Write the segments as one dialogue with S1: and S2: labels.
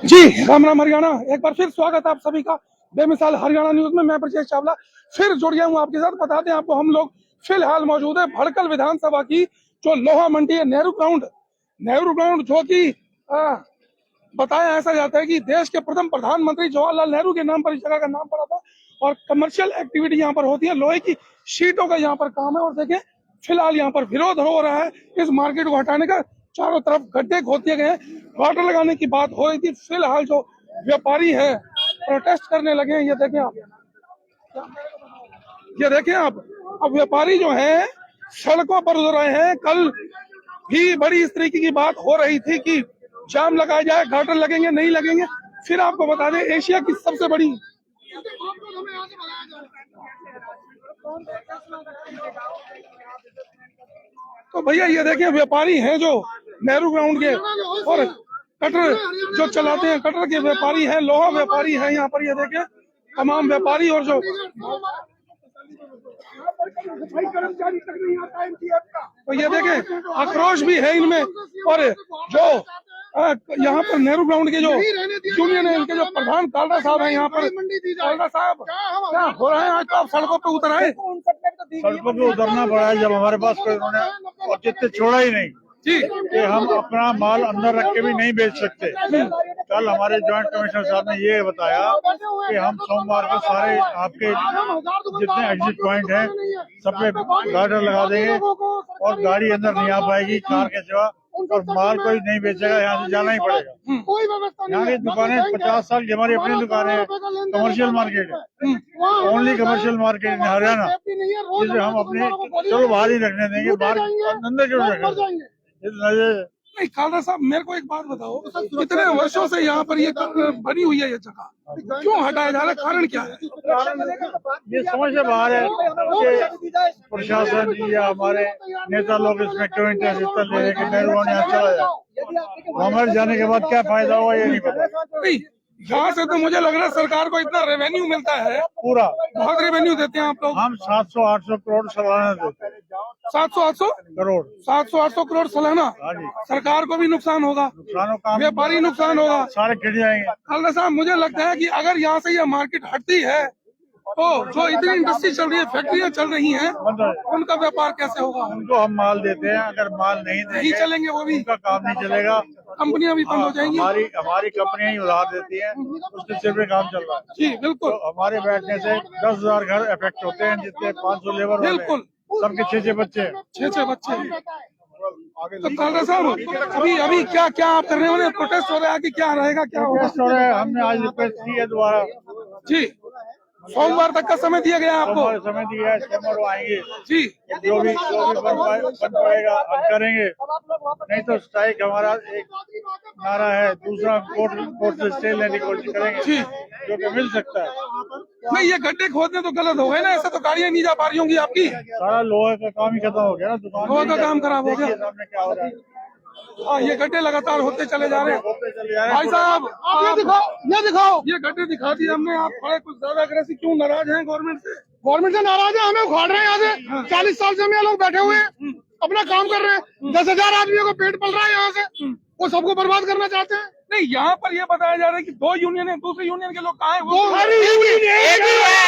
S1: जी राम राम हरियाणा। एक बार फिर स्वागत है आप सभी का बेमिसाल हरियाणा न्यूज में। मैं ब्रजेश चावला फिर जुड़ गया हूँ आपके साथ। बताते हैं आपको, हम लोग फिलहाल मौजूद है भड़कल विधानसभा की जो लोहा मंडी है, नेहरू ग्राउंड जो कि बताया ऐसा जाता है कि देश के प्रथम प्रधानमंत्री जवाहरलाल नेहरू के नाम पर इस जगह का नाम पड़ा था और कमर्शियल एक्टिविटी यहाँ पर होती है। लोहे की शीटों का यहाँ पर काम है और देखें फिलहाल यहाँ पर विरोध हो रहा है इस मार्केट को हटाने का। चारों तरफ गड्ढे खोद दिए गए हैं, वाटर लगाने की बात हो रही थी। फिलहाल जो व्यापारी है प्रोटेस्ट करने लगे हैं। ये देखें आप, अब व्यापारी जो है सड़कों पर उतर रहे हैं। कल भी बड़ी इस तरीके की बात हो रही थी कि जाम लगाया जाए, गाटर लगेंगे नहीं लगेंगे। फिर आपको बता दें एशिया की सबसे बड़ी तो भैया ये देखिए व्यापारी हैं जो नेहरू ग्राउंड के और कटर जो चलाते हैं, कटर के व्यापारी हैं, लोहा व्यापारी हैं यहाँ पर। ये देखें तमाम व्यापारी और जो तो ये देखें आक्रोश भी है इनमें। और जो यहाँ पर नेहरू ग्राउंड के जो यूनियन है, इनके जो प्रधान कालरा साहब हैं यहाँ पर। कालरा साहब क्या हो रहा है आज? तो आप सड़कों पे उतर आए।
S2: सड़कों पे उतरना पड़ा है जब हमारे पास कोई उन्होंने औचित्य छोड़ा ही नहीं
S1: जी
S2: कि हम अपना माल अंदर रख के भी नहीं बेच सकते। कल हमारे जॉइंट कमिश्नर साहब ने ये बताया कि हम सोमवार को सारे आपके जितने एग्जिट पॉइंट हैं सब पे गार्डर लगा देंगे और गाड़ी अंदर नहीं आ पाएगी कार के सिवा, और माल कोई नहीं बेचेगा, यहाँ से जाना ही पड़ेगा। यहाँ की दुकानें 50 साल की हमारी अपनी दुकानें हैं, कमर्शियल मार्केट है, only commercial market in Haryana, जिसे हम अपने चलो बाहर ही रखने देंगे, बाहर अंदर क्यों रखेंगे।
S1: नहीं कालरा साहब, मेरे को एक बात बताओ, कितने वर्षों से यहाँ पर ये बनी हुई है ये जगह, क्यों हटाया जा रहा है? कारण क्या है?
S2: ये समझ से बाहर है कि प्रशासन या हमारे नेता लोग इसमें क्यों इंटरेस्ट इतना ले रहे कि नेहरू यहाँ चला जाए। हमारे जाने के बाद क्या फायदा होगा ये नहीं पता।
S1: नहीं यहाँ से तो मुझे लग रहा है सरकार को इतना रेवेन्यू मिलता है,
S2: पूरा
S1: बहुत रेवेन्यू देते हैं आप लोग।
S2: हम 700-800 करोड़ सालाना देते हैं।
S1: 700-800
S2: करोड़
S1: 700-800 करोड़ सालाना।
S2: हाँ जी,
S1: सरकार को भी नुकसान होगा,
S2: नुकसानों का
S1: व्यापारी नुकसान होगा,
S2: सारे गिर जाएंगे।
S1: कालरा साहब मुझे लगता है कि अगर यहाँ से ये मार्केट हटती है तो जो इतनी इंडस्ट्री चल रही है, फैक्ट्रियाँ चल रही हैं, उनका व्यापार कैसे होगा?
S2: उनको हम माल देते हैं, अगर माल नहीं देंगे
S1: चलेंगे वो भी,
S2: उनका काम नहीं चलेगा,
S1: कंपनियां भी बंद हो जाएंगी।
S2: हमारी कंपनियां ही उधार देती हैं, उसके सिर पे काम चल रहा है।
S1: जी बिल्कुल,
S2: तो हमारे बैठने से 10,000 घर इफेक्ट होते हैं, जितने 500 लेबर
S1: बिल्कुल,
S2: सबके 6 बच्चे हैं।
S1: 6 बच्चे। तो कालरा साहब अभी क्या क्या आप कर रहे हो? प्रोटेस्ट हो रहा है कि क्या रहेगा, क्या होगा?
S2: हमने आज रिक्वेस्ट की है दोबारा
S1: जी, सोमवार तक का समय दिया गया आपको।
S2: समय दिया है, सोमवार को आएंगे
S1: जी,
S2: जो भी बन पाएगा हम करेंगे, नहीं तो स्ट्राइक हमारा एक नारा है, दूसरा कोर्ट से स्टे लेने की कोशिश करेंगे
S1: जी,
S2: जो कि मिल सकता है।
S1: नहीं ये गड्ढे खोदने तो गलत हो गए ना, ऐसा तो गाड़ियां नहीं जा पा रही होंगी आपकी।
S2: सारा लोहे का काम ही खत्म हो गया ना, दुकान
S1: लोहे का काम खराब हो गया।
S2: सामने क्या हो रहा है,
S1: हाँ ये गड्ढे लगातार होते चले जा रहे हैं। भाई साहब
S3: आप ये दिखाओ
S1: ये गड्ढे दिखा दिए हमने, आप थोड़े कुछ ज्यादा अग्रेसिव क्यों नाराज हैं गवर्नमेंट से?
S3: गवर्नमेंट से नाराज है, हमें उखाड़ रहे हैं यहाँ से। 40 साल से हम यहाँ लोग बैठे हुए हैं, अपना काम कर रहे हैं। 10,000 आदमियों को पेट पल रहा है यहाँ से, वो सबको बर्बाद करना चाहते हैं।
S1: नहीं यहाँ पर ये बताया जा रहा है कि 2 यूनियन है, दूसरी यूनियन के लोग कहाँ हैं?
S3: वो हमारी यूनियन
S4: एक ही है।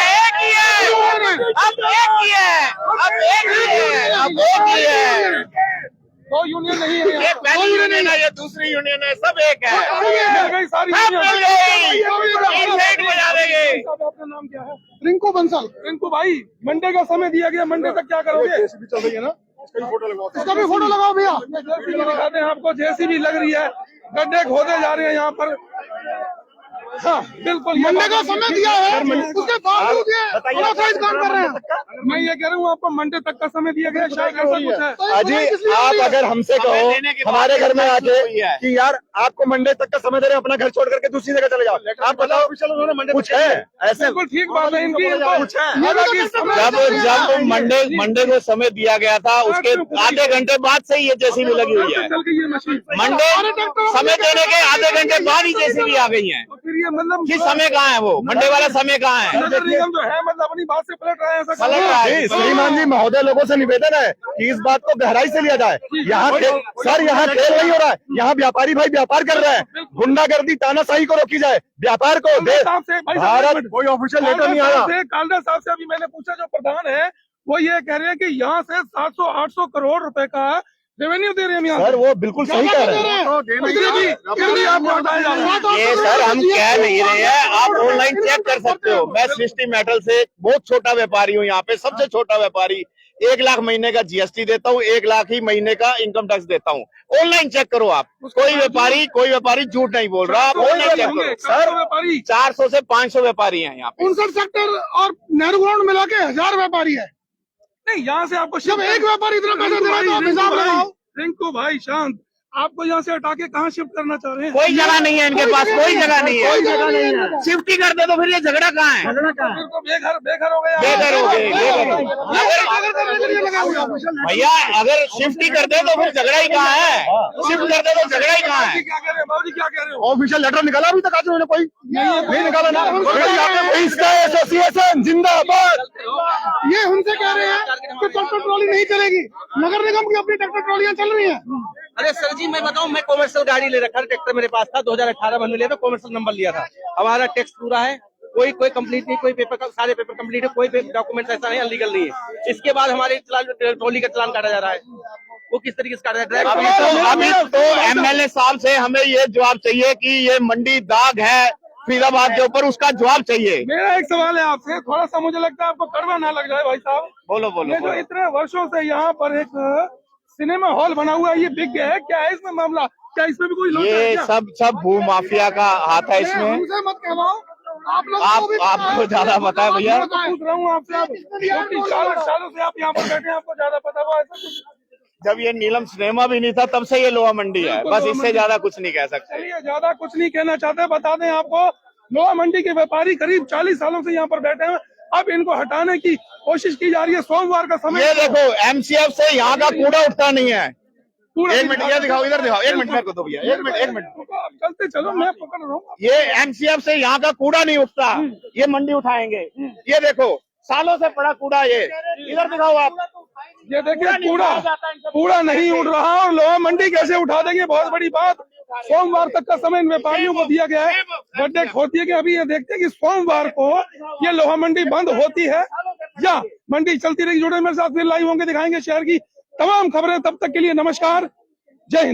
S1: 2 यूनियन नहीं है यहाँ।
S4: एक पहली यूनियन है, ये दूसरी यूनियन है, सब एक है।
S1: मिल गई सारी
S4: बजा देंगे।
S1: आपका नाम क्या है?
S3: रिंकू बंसल।
S1: रिंकू भाई, मंडे का समय दिया गया, मंडे तक क्या करोगे?
S3: चल रही है ना, इसका भी फोटो लगाओ भैया।
S1: दिखाते हैं आपको, जेसीबी लग रही है, गड्ढे खोदे जा रहे हैं यहाँ पर। हाँ बिल्कुल,
S3: मंडे का समय दिया है, उसके बावजूद ये अनऑथराइज्ड काम कर रहे हैं।
S1: मैं ये कह रहा हूँ आपको मंडे तक का समय दिया गया, शायद ऐसा कुछ है।
S5: अजी आप अगर हमसे कहो हमारे घर में आके कि यार आपको मंडे तक का समय दे रहे हैं, अपना घर छोड़ करके दूसरी जगह चले जाओ, आप बताओ कुछ है ऐसे?
S1: बिल्कुल ठीक बात है इनकी।
S5: कुछ है
S4: जब मंडे को समय दिया गया था, उसके आधे घंटे बाद से ही ये जेसीबी लगी हुई है।
S1: चल गई ये मशीन।
S4: मंडे समय देने के आधे घंटे बाद ही जेसीबी आ गई है।
S1: फिर ये मतलब
S4: कि समय कहाँ है, वो मंडे वाला समय कहाँ है?
S1: नगर निगम जो है मतलब अपनी बात से पलट रहा है, ऐसा
S4: पलट रहा है।
S5: श्रीमान जी, महोदय लोगों से निवेदन है कि इस बात को गहराई से लिया जाए। यहाँ सर यहाँ खेल नहीं हो रहा है, यहाँ व्यापारी भाई व्यापार कर रहे हैं। गुंडागर्दी तानाशाही को रोकी जाए, व्यापार को दे। भारत कोई ऑफिशियल लेटर नहीं आया।
S1: कालरा साहब से अभी मैंने पूछा, जो प्रधान है वो ये कह रहे हैं कि यहाँ से 700-800 करोड़ रुपए का रेवेन्यू दे रहे हैं यहाँ।
S5: सर वो बिल्कुल सही कह रहे हैं।
S4: ये सर हम कह नहीं रहे हैं, आप ऑनलाइन चेक कर सकते हो। मैं सृष्टि मेटल से बहुत छोटा व्यापारी हूँ, यहाँ पे सबसे छोटा व्यापारी। 1 लाख महीने का जीएसटी देता हूँ, 1 लाख ही महीने का इनकम टैक्स देता हूँ। ऑनलाइन चेक करो आप, कोई व्यापारी झूठ नहीं बोल रहा। आप ऑनलाइन चेक करो सर,
S1: व्यापारी
S4: 400 से 500 व्यापारी हैं यहाँ पे।
S3: 59 सेक्टर और नेहरू ग्राउंड मिला के 1000 व्यापारी है।
S1: नहीं, यहाँ से आपको
S3: जब एक व्यापारी इतना पैसा दे रहा है तो आप हिसाब लगाओ।
S1: रिंकू भाई शांत, आपको यहाँ से हटा के कहाँ शिफ्ट करना चाह रहे हैं?
S4: कोई जगह नहीं है इनके पास, कोई जगह नहीं है। शिफ्ट ही कर दे तो फिर ये झगड़ा कहाँ है?
S1: फिर तो बेघर हो गया।
S4: बेघर हो गए। भैया अगर शिफ्ट ही कर दे तो फिर झगड़ा ही कहाँ है? शिफ्ट कर दे तो झगड़ा ही कहाँ है?
S1: क्या कह रहे हैं बाबूजी, क्या कह रहे हो?
S5: ऑफिशियल लेटर निकाला अभी तक आज उन्होंने कोई नहीं निकाला ना। इसका एसोसिएशन जिंदाबाद।
S3: ये हमसे कह रहे हैं कि ट्रैक्टर ट्रॉली नहीं चलेगी। नगर निगम की अपनी ट्रैक्टर ट्रॉलियां चल रही हैं।
S6: अरे सर जी मैं बताऊं, मैं कॉमर्शियल गाड़ी ले रखा, ट्रैक्टर मेरे पास था 2018 में लिया था, कॉमर्शियल नंबर लिया था। हमारा टैक्स पूरा है, कोई कंप्लीट नहीं, कोई पेपर, सारे पेपर कंप्लीट है, कोई डॉक्यूमेंट ऐसा नहीं अनलीगल नहीं है। इसके बाद हमारे ट्रॉली का चालान काटा जा रहा है, वो किस तरीके से काटा जा रहा है?
S4: अभी तो एमएलए साहब से हमें ये जवाब चाहिए कि ये मंडी दाग है फरीदाबाद के ऊपर, उसका जवाब चाहिए।
S1: मेरा एक सवाल है आपसे, थोड़ा सा मुझे लगता है आपको कड़वा ना लग जाए भाई साहब।
S4: बोलो बोलो
S1: ये जो इतने वर्षों से यहाँ पर एक सिनेमा हॉल बना हुआ है, ये बिक गया है, क्या है इसमें मामला? क्या इसमें भी कोई लोग
S4: ये सब भू माफिया का हाथ है इसमें।
S3: हमसे मत कहवाओ, आप लोग
S4: आपको ज्यादा पता है भैया।
S1: पूछ रहा हूँ आपसे, आप 40 सालों से आप यहाँ पर बैठे हैं, आपको ज्यादा पता हुआ ऐसा कुछ?
S4: जब ये नीलम सिनेमा भी नहीं था तब से ये लोहा मंडी है, बस इससे ज्यादा कुछ नहीं कह सकते।
S1: चलिए, ज्यादा कुछ नहीं कहना चाहते, बता दें आपको, लोहा मंडी के व्यापारी करीब 40 सालों से यहाँ पर बैठे हैं। अब इनको हटाने की कोशिश की जा रही है। सोमवार का समय,
S4: ये देखो एमसीएफ से यहाँ का कूड़ा उठता नहीं है। एक मिनट ये दिखाओ, इधर दिखाओ, 1 मिनट मेरे को दो भैया, 1 मिनट।
S1: चलते चलो, मैं पकड़ रहा हूँ।
S4: ये एमसीएफ से यहाँ का कूड़ा नहीं उठता, ये मंडी उठाएंगे। ये देखो सालों से पड़ा कूड़ा, ये इधर दिखाओ आप।
S1: ये देखिए कूड़ा नहीं उड़ रहा, और लोहा मंडी कैसे उठा देंगे? बहुत बड़ी बात। सोमवार तक का समय इन व्यापारियों को दिया गया है। बड्डे होती है कि अभी ये देखते हैं कि सोमवार को ये लोहा मंडी बंद होती है या मंडी चलती रहेगी। जुड़े मेरे साथ, फिर लाइव होंगे, दिखाएंगे शहर की तमाम खबरें। तब तक के लिए नमस्कार, जय हिंद।